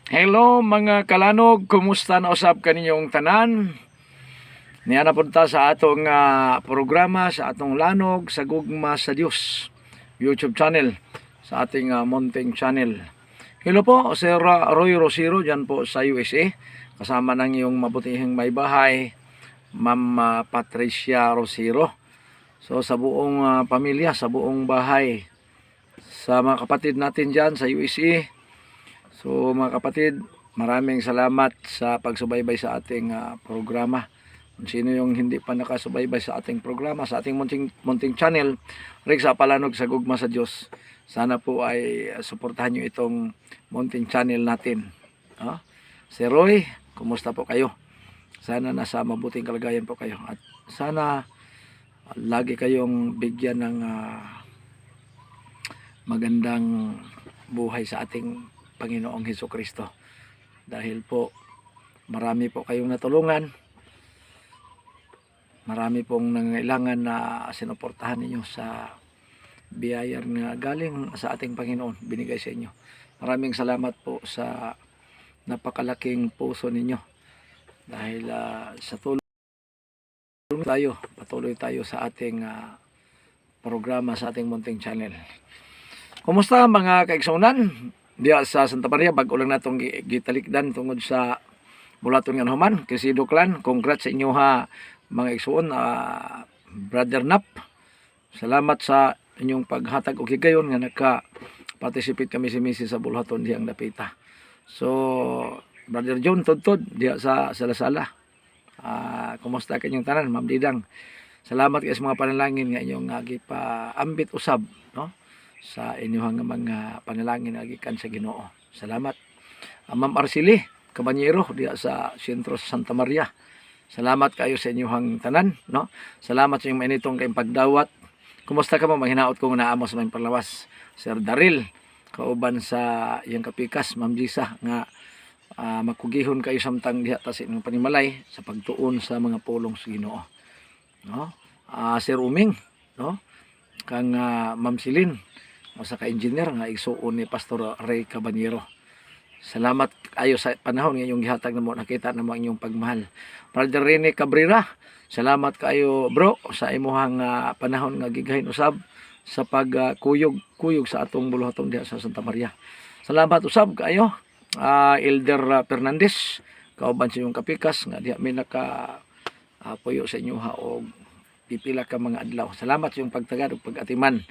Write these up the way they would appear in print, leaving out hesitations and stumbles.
Hello mga kalanog, kumusta na usab kaninyong tanan? Niya na punta sa atong programa sa atong lanog sa gugma sa Dios YouTube channel, sa ating Mounting channel. Hello po, Sir Roy Rosiro dyan po sa USA. Kasama ng iyong mabutihing may bahay, Ma'am Patricia Rosiro. So sa buong pamilya, sa buong bahay, sa mga kapatid natin dyan sa USA. So mga kapatid, maraming salamat sa pagsubaybay sa ating programa. Kung sino yung hindi pa nakasubaybay sa ating programa, sa ating munting channel, Rick sa Palanog sa Gugma sa Diyos, sana po ay suportahan nyo itong munting channel natin. Si Roy, kumusta po kayo? Sana nasa mabuting kalagayan po kayo. At sana lagi kayong bigyan ng magandang buhay sa ating Panginoong Hesukristo, dahil po marami po kayong natulungan, marami pong nangailangan na sinuportahan ninyo sa biyaya na galing sa ating Panginoon binigay sa inyo. Maraming salamat po sa napakalaking puso ninyo, dahil sa tulong tayo, patuloy tayo sa ating programa sa ating munting channel. Kumusta mga kaigsunan? Diya sa Santa Maria, bago lang natong gitalikdan tungod sa bulaton nga nahuman, kasi Duklan, congrats sa inyo ha mga igsuon, Brother Nap. Salamat sa inyong paghatag og higayon nga naka-participate kami si Mrs. sa bulaton diyang napita. So, Brother John Tudtod, diya sa Salasala. Kumusta kanyang tanan, Ma'am Didang? Salamat kayo sa mga panalangin nga inyong gipaambit usab, no? Sa inyong mga panalangin na gikan sa Ginoo. Salamat. Ma'am Arceli Cabanyero diya sa sentro sa Santa Maria. Salamat kayo sa inyong tanan, no? Salamat sa inyong mainitong kayong pagdawat. Kumusta ka mo? Manghinaot ko na amo sa mga palawas. Sir Daril, kauban sa iyang kapikas, Ma'am Gisa, nga makugihon kayo samtang diha ta sa inyong panimalay sa pagtuon sa mga pulong sa Ginoo. No? Sir Uming, no? Kang Ma'am Silin, sa ka-engineer nga igsuon ni Pastor Ray Cabanyero. Salamat kayo sa panahon nga inyong gihatag namo, nakita namo ang inyong pagmahal. Brother Rene Cabrera, salamat kayo bro sa imuhang panahon nga gigahin usab sa pagkuyog sa atong buluhaton diha sa Santa Maria. Salamat usab kayo Elder Fernandez, kauban sa inyong kapikas nga diha may naka puyo sa inyo ha og pipila ka mga adlaw. Salamat sa inyong pagtagad ug pag-atiman.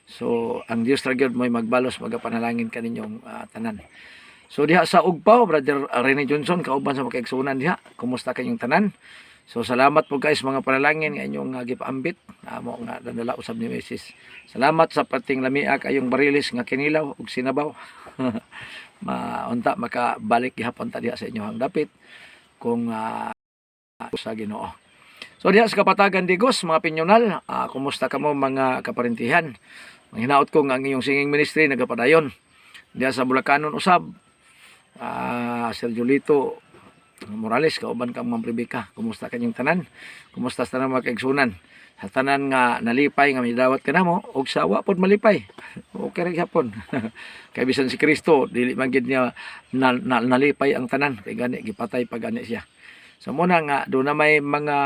So, ang Diyos ra gyud mo'y magbalos, magapanalangin ka ninyong tanan. So, diha sa Ugpaw, Brother Rene Johnson, kauban sa makaigsunan diha. Kumusta kayong tanan? So, salamat po guys mga panalangin nga inyong gipaambit. Amo nga dandala usab ni Mrs. Salamat sa pating lamia kayong barilis nga kinilaw ug sinabaw. Maunta makabalik gihapon ta diha sa inyong dapit kung sa Ginoo. So diha sa Kapatagan Digos, mga Pinyonal, kumusta ka mo mga kaparintihan? Manghinaot ko nga ang iyong singing ministry nagapadayon. Diha sa Bulacanon usab, Sir Julito Morales, kauban kang Ma'am Rebecca. Kumusta kanyang tanan? Kumusta sa tanan mga kaigsunan? Sa tanan nga nalipay nga midawat ka namo og sawa pod malipay. Okay ra gyapon. Kay bisan si Kristo dili man gid niya nalipay ang tanan, kay gani gipatay pag gani siya. So muna nga do na may mga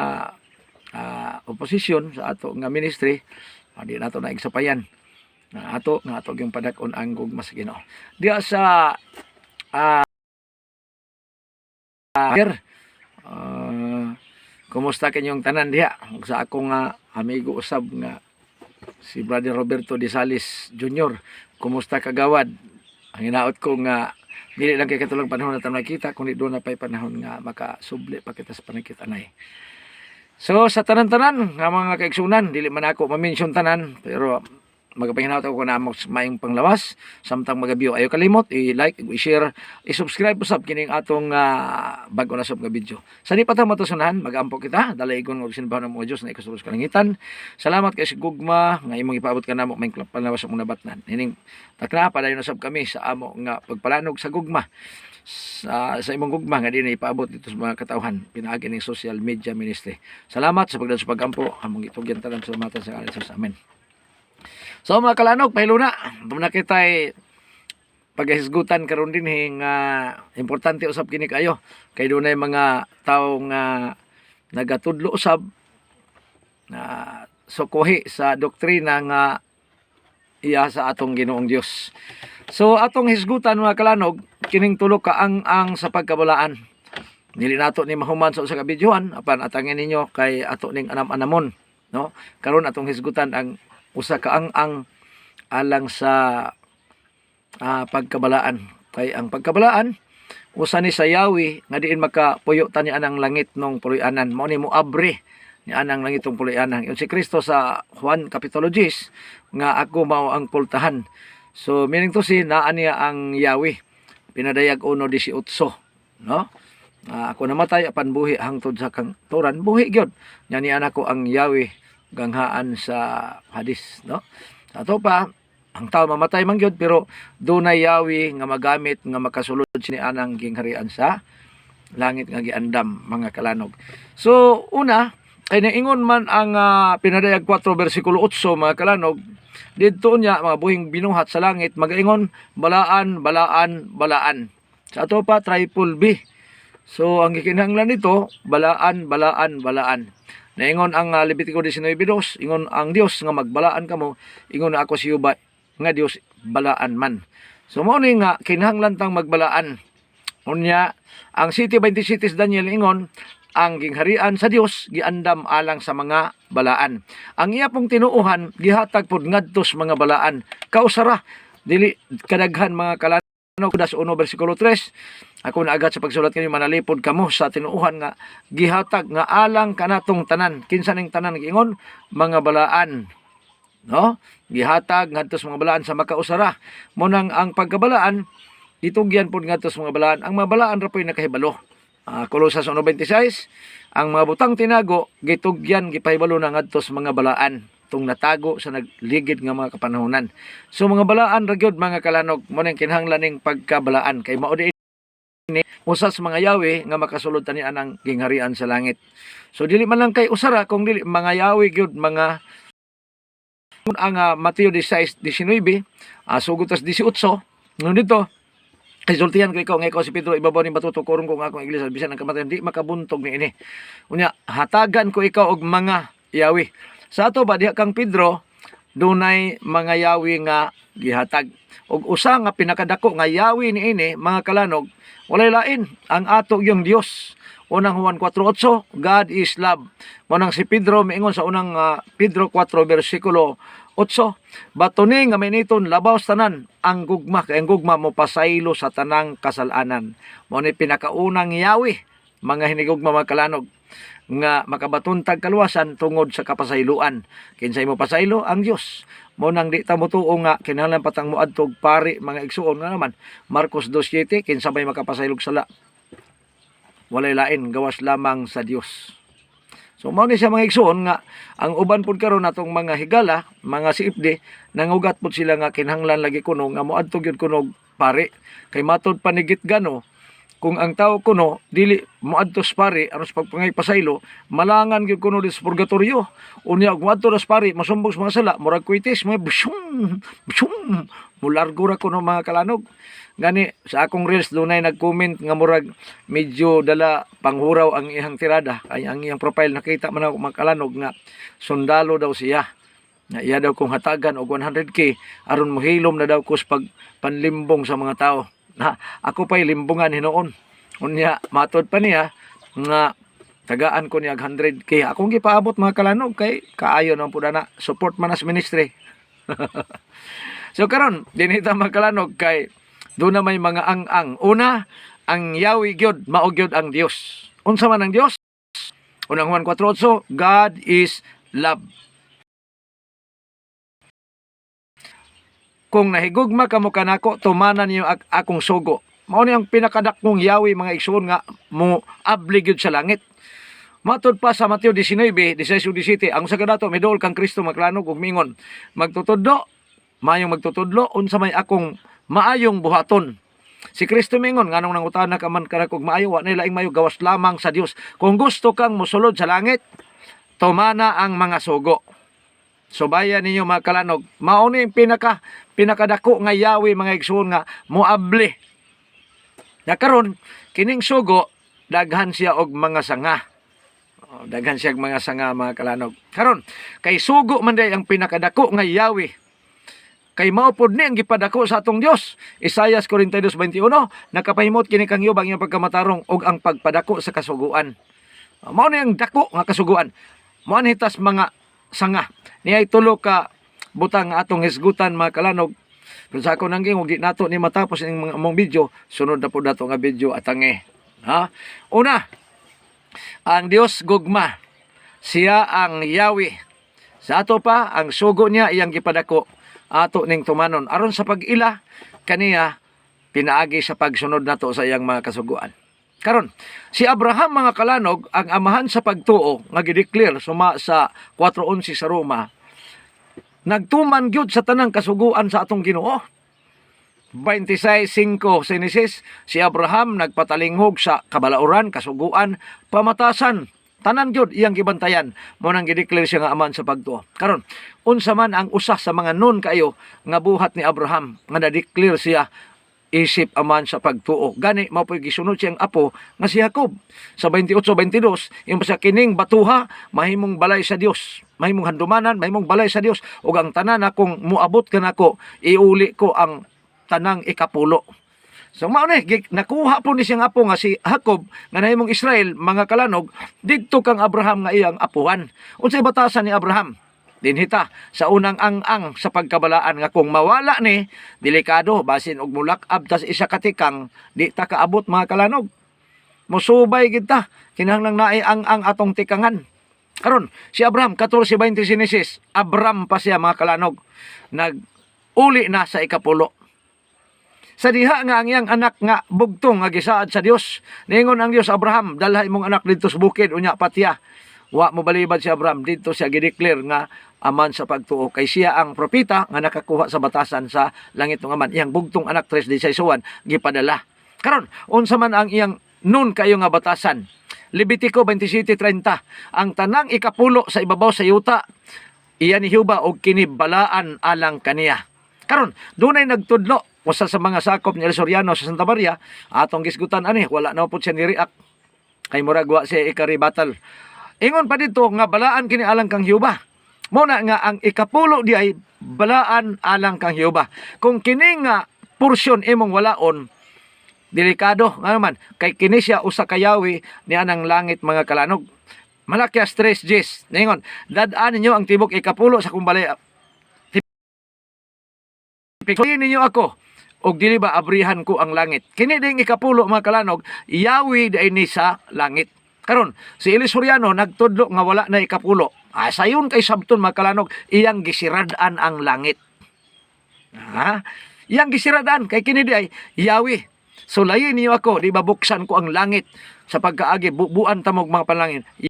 opposition sa ato nga ministry, di nato na igsapayan na ato yung padakon ang gugma sa Ginoo. Diya sa kumusta kanyong tanan diha? Sa akong amigo usab nga si Brother Roberto De Salis Jr. Kumusta kagawad? Ang hinaot ko nga dili lang kay katulang panahon na tayo nakita, kundi doon na pa'y panahon nga makasubli pa kita sa panakita na eh. So sa tanan-tanan nga mga kaigsunan, dili man ako ma-mention tanan, pero magapahinawat ako na mayong panglawas. Samtang magabiyo, ayo kalimot i-like, i-share, i-subscribe usab kining atong bago na sub nga video. Sa di pa ta matusunan, magampo kita dalaygon og sinbahan ng mga Dios na ikasulod kalangitan. Salamat kay si Gugma nga imong ipaabot ka namo may panglawas sa mga nabatnan. Hining takna padayon na sab kami sa amo nga pagpalanog sa Gugma. Sa imong gugma nga dinay ipaabot dito sa mga katawhan pinaagi ning social media ministry. Salamat sa pagdalo sa pagampo, among itugyan tanan sa mata sa kanila sa amin. So mga kalanog, pahiluna, na kita pagahisgutan karon din nga importante usab kini kayo kay dunay mga tawo nga nagatudlo usab na sukuhi sa doktrina nga iya sa atong Ginoong Dios. So atong hisgutan mga kalanog kining tulo ka ang sa pagkabalaan. Dili nato ni mahuman sa usa ka bidyuhan apan atangin ninyo kay ato ning anam-anamon, no? Karon atong hisgutan ang usa ka ang alang sa pagkabalaan. Kay ang pagkabalaan usa ni sa yawi nga diin makapuyo tani anang langit nung puloy-anan. Mao ni moabre ni anang langit nung puloy-anan. Yung si Kristo sa Juan Kapitulo 10 nga ako mao ang pultahan. So meaning to si naa niya ang yawi. Pinadayag 1:18, no? Ako namatay apan buhi hangtod sa kang turan buhi gyud nya ni anak ko ang yawi ganghaan sa hadis, no? Ato pa ang tao mamatay man gyud pero dunay yawi nga magamit nga makasulod sini anang gingharian sa langit nga giandam mga kalanog. So una kay naingon man ang pinadayag 4 bersikulo 8 mga kalanog didto nya mga buhing binuhat sa langit magaingon balaan balaan balaan. Sa ato pa triple B. So ang gikinahanglan nito balaan balaan balaan. Naingon ang Levitico 19:2 ingon ang Dios nga magbalaan kamo ingon na ako si Yuba nga Dios balaan man. So mao ni nga kinahanglan tang magbalaan. Unya ang 7:27 Daniel ingon ang gingharian sa Dios giandam alang sa mga balaan. Ang iya pong tinuuhan gihatag pod ngadtos mga balaan. Kausara dili kadaghan mga kalanog. Judas 1:3 ako na agad sa pagsulat kanyo manalipod kamo sa tinuuhan nga gihatag nga alang kanatong tanan. Kinsa ning tanan giingon mga balaan, no? Gihatag ngadto sa mga balaan sa makausara. Mo nang ang pagkabalaan itugyan pod ngadto sa mga balaan. Ang mga balaan ra po'y nakahibalo. Kolosas 1:26 ang mga butang tinago gitugyan gipahibalo na ngadto sa mga balaan tung natago sa nagligid nga mga kapanahonan. So mga balaan ra gyud mga kalanog mo ning kinahanglan ning pagkabalaan kay mao di ini usas mga yawi nga makasulod tani anang gingharian sa langit. So dili man lang kay usara kung dili mga yawi gyud mga ang Mateo 16:19 sugutas 18 no dito resultihan ko ikaw nga ikaw si Pedro ibabaw ni batuto kurong ko nga akong iglesia bisan ang kamatayon di makabuntog ni ini. Unya hatagan ko ikaw og mga yawi. Sa ato ba diha kang Pedro dunay mga yawi nga gihatag. Og usa nga pinakadako nga yawi niini mga kalanog walay lain ang ato yung Dios. Unang Juan 4:8 God is love. Manang si Pedro miingon sa unang Pedro 4 bersikulo 8 batoni nga miniton labaw tanan ang gugma kay ang gugma mo pasaylo sa tanang kasalanan. Mao ni pinakaunang yawi mga hinigugma mga kalanog nga makabatuntag kaluwasan tungod sa kapasayloan. Kinsay mo pasaylo ang Dios. Mo nang di ta motuo nga kinahanglan patang moadtog pari mga igsuon nga naman Marcos 2:7 kinsa may makapasaylog sala walay lain gawas lamang sa Dios. So mao ni siya mga igsuon nga ang uban pud karon natong mga higala mga CFD nangugat pud sila nga kinahanglan lagi kuno nga moadtog gyud kuno pari kay matud panigit gano kung ang tao kuno dili moadtos pari aron sa pagpangay pasaylo malangan gyud kuno sa purgatorio unya og moadto sa pari masumbong sa mga sala murag kuitis mo busyum busyum mulargo ra kuno mga kalanog gani sa akong reels dunay nag-comment nga murag medyo dala panghuraw ang iyang tirada ay ang iyang profile nakita man ako mga kalanog nga sundalo daw siya na iya daw kung hatagan og 100k aron mohilom na daw ko sa panlimbong sa mga tao. Na ako pa'y limbungan hinoon. Unya matod pa niya nga tagaan ko niya 100k. Akong gipaabot mga kalanog kay kaayo nang puda na support manas ministry. So karon dinita mga kalanog kay do na may mga ang-ang. Una, ang yawi gyud mao gyud ang Dios. Unsa man ang Dios? Unang Juan 4:8 God is love. Kung nahigugma kamo kanako tumanan niyo akong sugo. Mao ni ang pinakadakong yawi mga igsoon nga mo abli gyud sa langit. Matod pa sa Mateo 19:16-17 ang sa kadato midol kang Kristo maglanog ug mingon magtutudlo mayong magtutudlo unsa may akong maayong buhaton. Si Kristo mingon nganong nangutana ka man kanako og maayo wa nila ing mayo gawas lamang sa Dios. Kung gusto kang mosulod sa langit tumana ang mga sugo. Subayan ninyo mga kalanog, mao ni pinakadako nga yawi mga igsoon nga moable. Na karon kining sugo daghan siya og mga sanga. Daghan siya og mga sanga mga kalanog. Karon kay sugo man day ang pinakadako nga yawi. Kay mao pod ni ang gipadako sa atong Dios. Isaias 42:21 nakapahimot kini kang yubang iyang pagkamatarong og ang pagpadako sa kasuguan. Mao ni ang dako nga kasuguan. Mao ni hitas mga sanga. Niay tulo ka butang nga atong hisgutan mga kalanog. Kung sa ako nangging, huwag di nato ni matapos ng mga among video, sunod na po nato nga video atange. Ha? Una, ang Dios gugma. Siya ang Yahweh. Sa ato pa, ang sugo niya iyang gipadako ato ning tumanon. Aron sa pag-ila, kaniya pinaagi sa pagsunod nato sa iyang mga kasuguan. Karon, si Abraham mga kalanog, ang amahan sa pagtuo, nga gideclare suma sa 4:11 sa Roma, nagtuman gyud sa tanang kasuguan sa atong Ginoo. 26:5 sa Genesis, si Abraham nagpatalinghog sa kabalauran, kasuguan, pamatasan. Tanan gyud iyang gibantayan. Mo nang gideclare siya nga aman sa pagtuo. Karon, unsa man ang usa sa mga nun kayo nga buhat ni Abraham nga na-declare siya isip aman sa pagtuo. Gani mao po'y gisunod siyang apo nga si Jacob. Sa 28:22, yung sa kining batuha mahimong balay sa Dios, mahimong handumanan, mahimong balay sa Dios, ug ang tanan akong muabot kanako iuli ko ang tanang ikapulo. So mao ni nakuha po ni siyang apo nga si Jacob nga nahimong Israel mga kalanog didto kang Abraham nga iyang apuhan. Unsay batasan ni Abraham? Dinhita sa unang ang sa pagkabalaan nga kung mawala ni delikado basin og mulak-ab tas isa katikang di ta kaabot mga kalanog. Mosubay kita kinahanglang naay ang atong tikangan. Karon si Abraham 14:20 Genesis, Abram pa siya mga kalanog. Nag-uli na sa ikapulo. Sa diha nga ang iyang anak nga bugtong nga gisaad sa Dios. Ningon ang Dios, Abraham, dalha imong anak dito sa bukid unya patiya. Wa mo balibad si Abraham dito siya gideclare nga aman sa pagtuo kay siya ang propeta nga nakakuha sa batasan sa langit ng aman. Iyang bugtong anak 3:16 gipadala. Karon unsa man ang iyang nun kayo nga batasan? Levitico 27:30, ang tanang ikapulo sa ibabaw sa yuta iya ni Jehova og kinibalaan alang kaniya. Karon dunay nagtudlo usa sa mga sakop ni El Soriano sa Santa Maria atong gisgutan ani wala na pud siya ni-react kay murag wa siya ikaribatal. Ingon pa dito nga balaan kini alang kang Jehova. Mo na nga ang ikapulo di ay balaan alang kang Jehova. Kung kini nga porsyon imong walaon, delikado nga naman kay kini siya usa ka yawi ni anang langit mga kalanog. Malakyas 3:10 ningon, dad-an ninyo ang tibok ikapulo sa kumbalay. Pikuyin ninyo ako og dili ba abrihan ko ang langit. Kini ding ikapulo mga kalanog, yawi di ni sa langit. Karon si Eli Soriano nagtudlo nga wala na ikapulo. Sayon kay sabton mga kalanog, iyang gisiradan ang langit. Iyang gisiradan kay kini di ay yawi. So layin niyo ako, di ba buksan ko ang langit sa pagkaagi bubuan tamog mga panlangin.